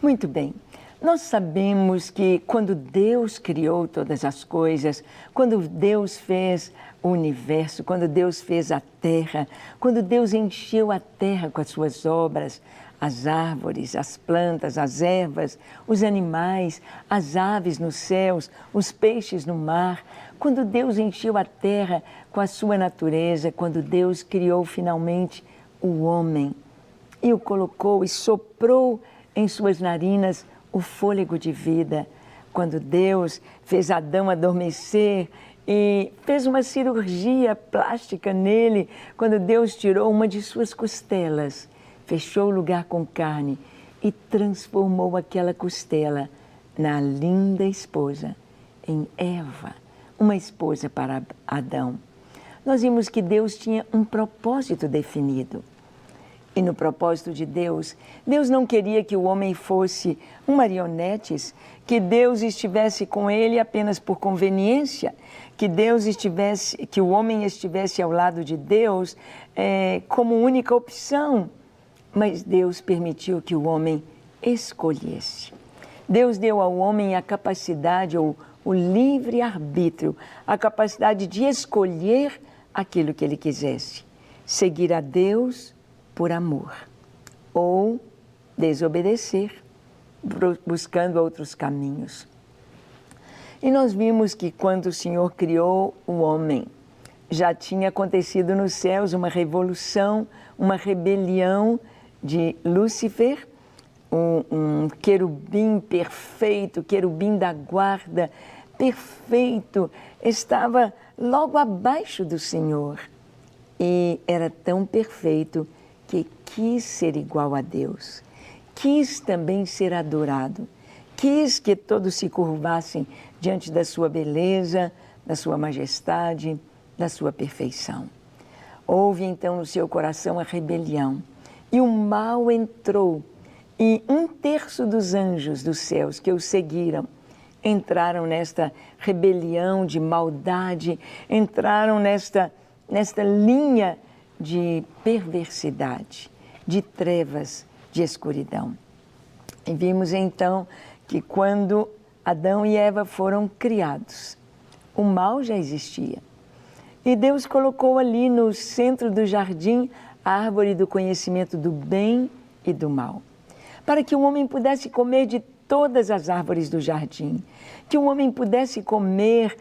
Muito bem. Nós sabemos que quando Deus criou todas as coisas, quando Deus fez o universo, quando Deus fez a terra, quando Deus encheu a terra com as suas obras, as árvores, as plantas, as ervas, os animais, as aves nos céus, os peixes no mar, quando Deus encheu a terra com a sua natureza, quando Deus criou finalmente o homem e o colocou e soprou em suas narinas o fôlego de vida, quando Deus fez Adão adormecer e fez uma cirurgia plástica nele, quando Deus tirou uma de suas costelas, fechou o lugar com carne e transformou aquela costela na linda esposa, em Eva, uma esposa para Adão. Nós vimos que Deus tinha um propósito definido. E no propósito de Deus, Deus não queria que o homem fosse um marionetes, que Deus estivesse com ele apenas por conveniência, que o homem estivesse ao lado de Deus como única opção. Mas Deus permitiu que o homem escolhesse. Deus deu ao homem a capacidade, ou o livre-arbítrio, a capacidade de escolher aquilo que ele quisesse. Seguir a Deus por amor, ou desobedecer, buscando outros caminhos. E nós vimos que quando o Senhor criou o homem, já tinha acontecido nos céus uma revolução, uma rebelião de Lúcifer, um querubim perfeito, querubim da guarda, perfeito, estava logo abaixo do Senhor. E era tão perfeito que quis ser igual a Deus, quis também ser adorado, quis que todos se curvassem diante da sua beleza, da sua majestade, da sua perfeição. Houve então no seu coração a rebelião, e o mal entrou, e 1/3 dos anjos dos céus que o seguiram entraram nesta rebelião de maldade, entraram nesta linha de perversidade, de trevas, de escuridão. E vimos então que quando Adão e Eva foram criados, o mal já existia. E Deus colocou ali no centro do jardim a árvore do conhecimento do bem e do mal, para que o homem pudesse comer de todas as árvores do jardim, que o homem pudesse comer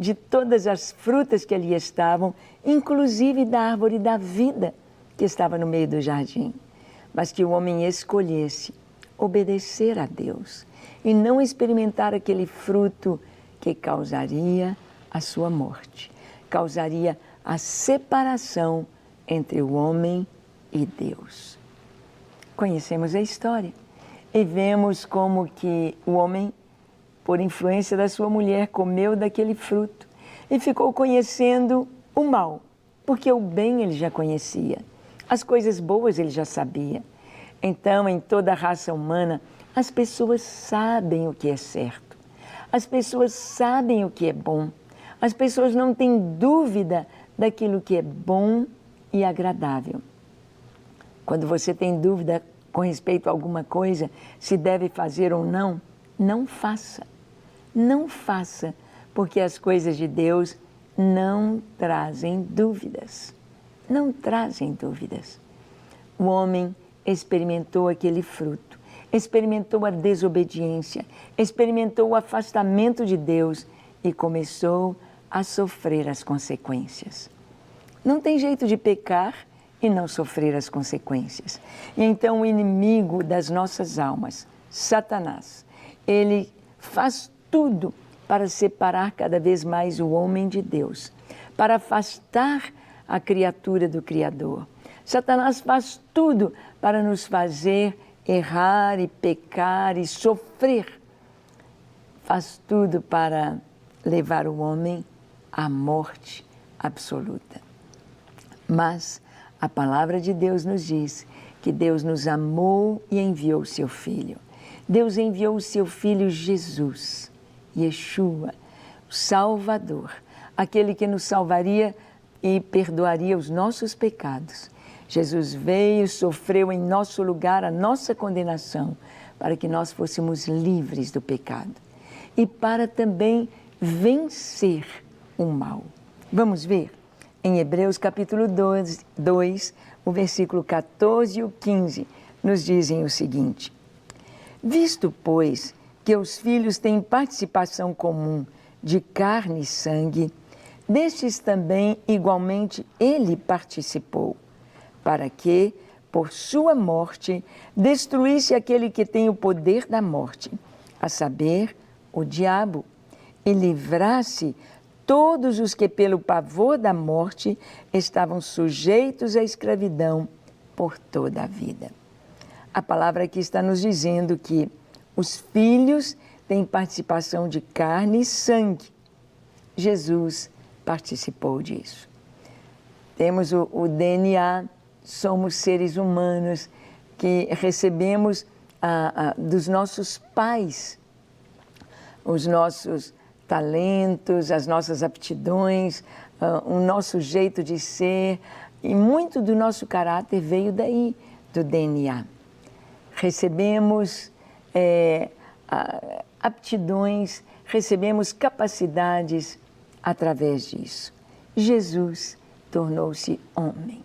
de todas as frutas que ali estavam, inclusive da árvore da vida que estava no meio do jardim, mas que o homem escolhesse obedecer a Deus e não experimentar aquele fruto que causaria a sua morte, causaria a separação entre o homem e Deus. Conhecemos a história e vemos como que o homem, por influência da sua mulher, comeu daquele fruto e ficou conhecendo o mal, porque o bem ele já conhecia, as coisas boas ele já sabia. Então, em toda a raça humana, as pessoas sabem o que é certo, as pessoas sabem o que é bom, as pessoas não têm dúvida daquilo que é bom e agradável. Quando você tem dúvida com respeito a alguma coisa, se deve fazer ou não, não faça. Não faça, porque as coisas de Deus não trazem dúvidas. Não trazem dúvidas. O homem experimentou aquele fruto, experimentou a desobediência, experimentou o afastamento de Deus e começou a sofrer as consequências. Não tem jeito de pecar e não sofrer as consequências. E então o inimigo das nossas almas, Satanás, ele faz tudo para separar cada vez mais o homem de Deus, para afastar a criatura do Criador. Satanás faz tudo para nos fazer errar e pecar e sofrer. Faz tudo para levar o homem à morte absoluta. Mas a palavra de Deus nos diz que Deus nos amou e enviou o seu Filho. Deus enviou o seu Filho Jesus, Yeshua, o Salvador, aquele que nos salvaria e perdoaria os nossos pecados. Jesus veio, sofreu em nosso lugar a nossa condenação, para que nós fôssemos livres do pecado e para também vencer o mal. Vamos ver? Em Hebreus capítulo 2, o versículo 14 e o 15, nos dizem o seguinte: visto, pois, que os filhos têm participação comum de carne e sangue, destes também igualmente ele participou, para que, por sua morte, destruísse aquele que tem o poder da morte, a saber, o diabo, e livrasse todos os que, pelo pavor da morte, estavam sujeitos à escravidão por toda a vida. A palavra aqui está nos dizendo que os filhos têm participação de carne e sangue. Jesus participou disso. Temos o DNA, somos seres humanos que recebemos dos nossos pais os nossos talentos, as nossas aptidões, o nosso jeito de ser, e muito do nosso caráter veio daí, do DNA. Recebemos aptidões, recebemos capacidades através disso. Jesus tornou-se homem.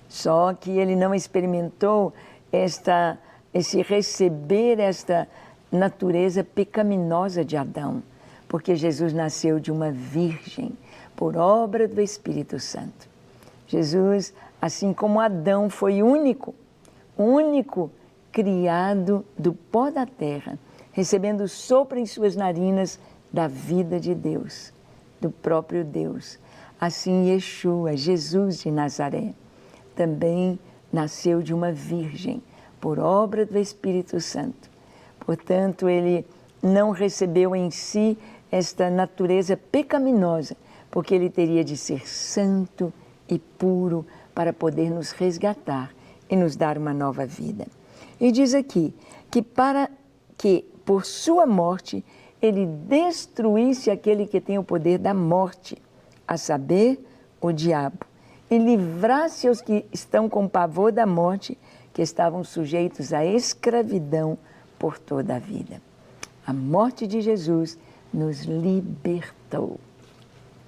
Só que ele não experimentou esse receber esta natureza pecaminosa de Adão, porque Jesus nasceu de uma virgem, por obra do Espírito Santo. Jesus, assim como Adão foi único criado do pó da terra, recebendo sopro em suas narinas da vida de Deus, do próprio Deus. Assim Yeshua, Jesus de Nazaré, também nasceu de uma virgem, por obra do Espírito Santo. Portanto, ele não recebeu em si esta natureza pecaminosa, porque ele teria de ser santo e puro para poder nos resgatar e nos dar uma nova vida. E diz aqui que para que, por sua morte, ele destruísse aquele que tem o poder da morte, a saber, o diabo, e livrasse os que estão com pavor da morte, que estavam sujeitos à escravidão por toda a vida. A morte de Jesus nos libertou.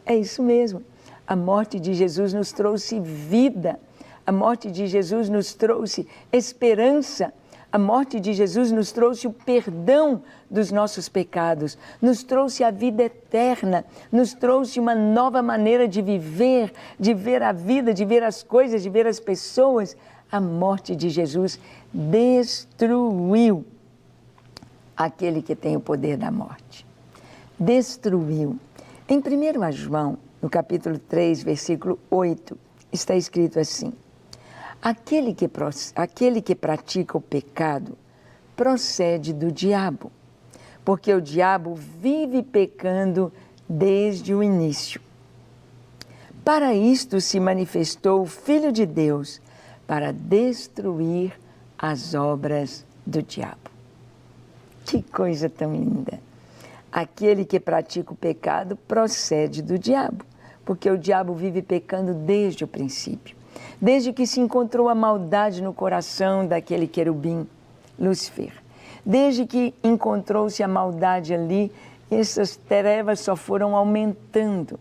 É isso mesmo. A morte de Jesus nos trouxe vida. A morte de Jesus nos trouxe esperança. A morte de Jesus nos trouxe o perdão dos nossos pecados, nos trouxe a vida eterna, nos trouxe uma nova maneira de viver, de ver a vida, de ver as coisas, de ver as pessoas. A morte de Jesus destruiu aquele que tem o poder da morte. Destruiu. Em 1 João, no capítulo 3, versículo 8, está escrito assim: aquele que pratica o pecado procede do diabo, porque o diabo vive pecando desde o início. Para isto se manifestou o Filho de Deus, para destruir as obras do diabo. Que coisa tão linda! Aquele que pratica o pecado procede do diabo, porque o diabo vive pecando desde o princípio. Desde que se encontrou a maldade no coração daquele querubim, Lúcifer. Desde que encontrou-se a maldade ali, essas trevas só foram aumentando.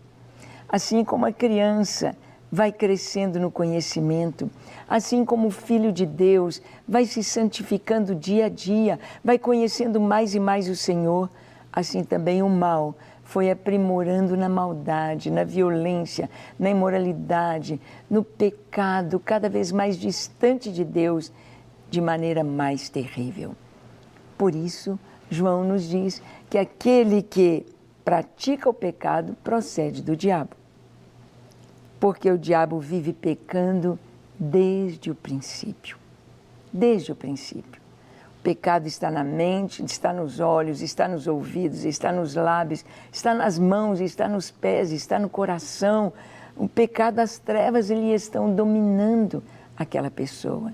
Assim como a criança vai crescendo no conhecimento, assim como o Filho de Deus vai se santificando dia a dia, vai conhecendo mais e mais o Senhor, assim também o mal foi aprimorando na maldade, na violência, na imoralidade, no pecado, cada vez mais distante de Deus, de maneira mais terrível. Por isso, João nos diz que aquele que pratica o pecado procede do diabo. Porque o diabo vive pecando desde o princípio. Desde o princípio. O pecado está na mente, está nos olhos, está nos ouvidos, está nos lábios, está nas mãos, está nos pés, está no coração. O pecado, as trevas, eles estão dominando aquela pessoa.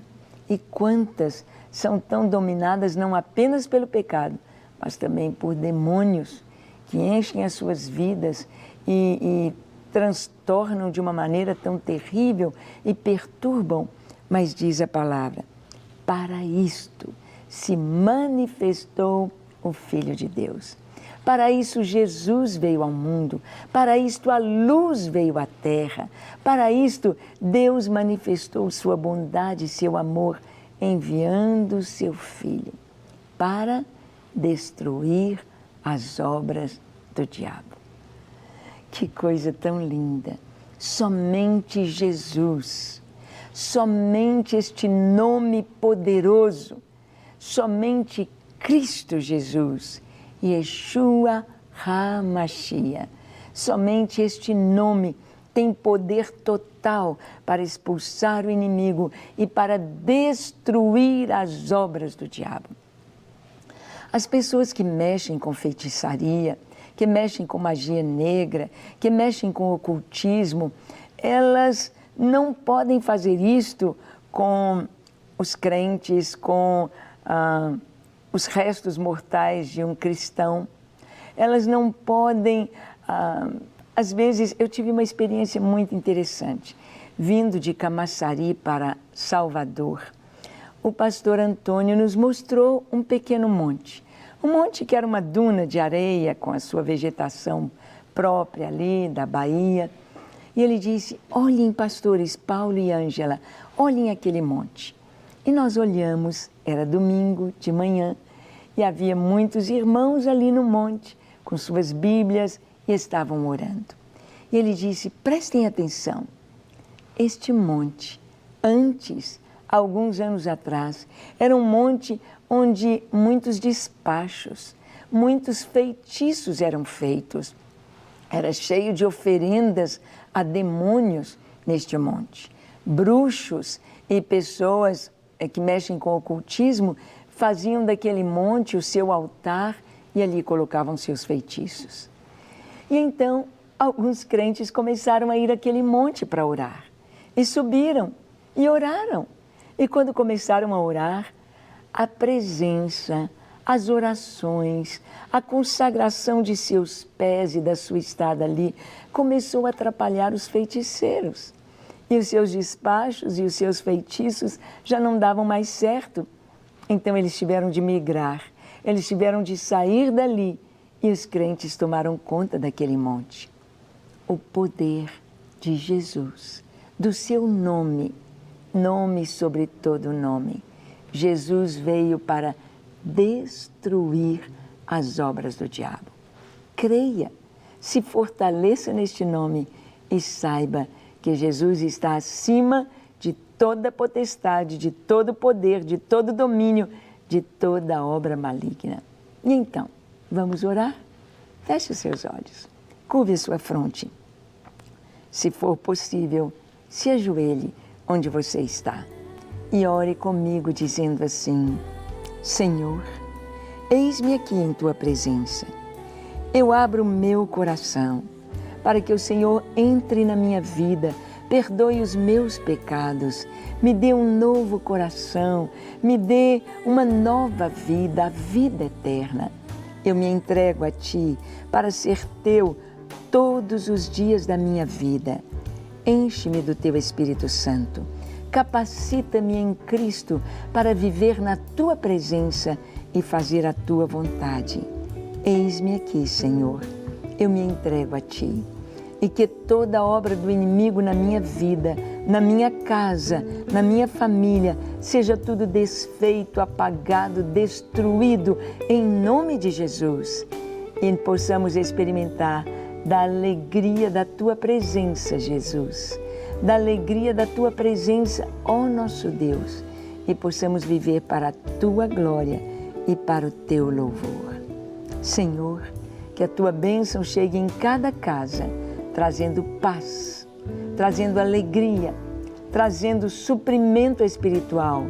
E quantas são tão dominadas não apenas pelo pecado, mas também por demônios que enchem as suas vidas e transtornam de uma maneira tão terrível e perturbam. Mas diz a palavra, para isto se manifestou o Filho de Deus. Para isso Jesus veio ao mundo, para isto a luz veio à terra, para isto Deus manifestou sua bondade e seu amor, enviando o seu Filho para destruir as obras do diabo. Que coisa tão linda! Somente Jesus, somente este nome poderoso, somente Cristo Jesus, Yeshua HaMashiach, somente este nome tem poder total para expulsar o inimigo e para destruir as obras do diabo. As pessoas que mexem com feitiçaria, que mexem com magia negra, que mexem com ocultismo, elas não podem fazer isto com os crentes, com os restos mortais de um cristão. Elas não podem... às vezes, eu tive uma experiência muito interessante. Vindo de Camaçari para Salvador, o pastor Antônio nos mostrou um pequeno monte. Um monte que era uma duna de areia com a sua vegetação própria ali da Bahia. E ele disse, olhem, pastores Paulo e Ângela, olhem aquele monte. E nós olhamos, era domingo de manhã, e havia muitos irmãos ali no monte, com suas Bíblias, e estavam orando. E ele disse, prestem atenção, este monte, antes, alguns anos atrás, era um monte onde muitos despachos, muitos feitiços eram feitos. Era cheio de oferendas a demônios neste monte. Bruxos e pessoas que mexem com ocultismo faziam daquele monte o seu altar e ali colocavam seus feitiços. E então, alguns crentes começaram a ir àquele monte para orar. E subiram e oraram. E quando começaram a orar, a presença, as orações, a consagração de seus pés e da sua estada ali começou a atrapalhar os feiticeiros. E os seus despachos e os seus feitiços já não davam mais certo. Então eles tiveram de migrar, eles tiveram de sair dali e os crentes tomaram conta daquele monte. O poder de Jesus, do seu nome, nome sobre todo nome. Jesus veio para destruir as obras do diabo. Creia, se fortaleça neste nome e saiba que Jesus está acima de toda potestade, de todo poder, de todo domínio, de toda obra maligna. E então, vamos orar? Feche os seus olhos, curve a sua fronte. Se for possível, se ajoelhe onde você está e ore comigo dizendo assim, Senhor, eis-me aqui em Tua presença. Eu abro o meu coração para que o Senhor entre na minha vida, perdoe os meus pecados, me dê um novo coração, me dê uma nova vida, a vida eterna. Eu me entrego a Ti para ser Teu todos os dias da minha vida. Enche-me do Teu Espírito Santo. Capacita-me em Cristo para viver na Tua presença e fazer a Tua vontade. Eis-me aqui, Senhor. Eu me entrego a Ti. E que toda obra do inimigo na minha vida, na minha casa, na minha família, seja tudo desfeito, apagado, destruído, em nome de Jesus. E possamos experimentar da alegria da Tua presença, Jesus. Da alegria da Tua presença, ó nosso Deus. E possamos viver para a Tua glória e para o Teu louvor. Senhor, que a Tua bênção chegue em cada casa, trazendo paz, trazendo alegria, trazendo suprimento espiritual,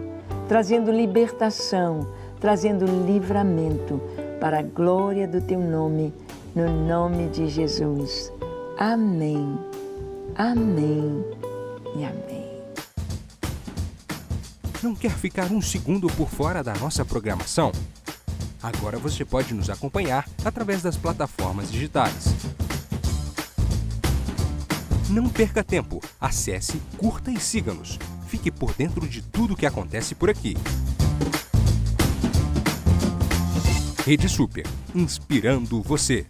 trazendo libertação, trazendo livramento para a glória do Teu nome, no nome de Jesus. Amém, amém e amém. Não quer ficar um segundo por fora da nossa programação? Agora você pode nos acompanhar através das plataformas digitais. Não perca tempo, acesse, curta e siga-nos. Fique por dentro de tudo o que acontece por aqui. Rede Super, inspirando você.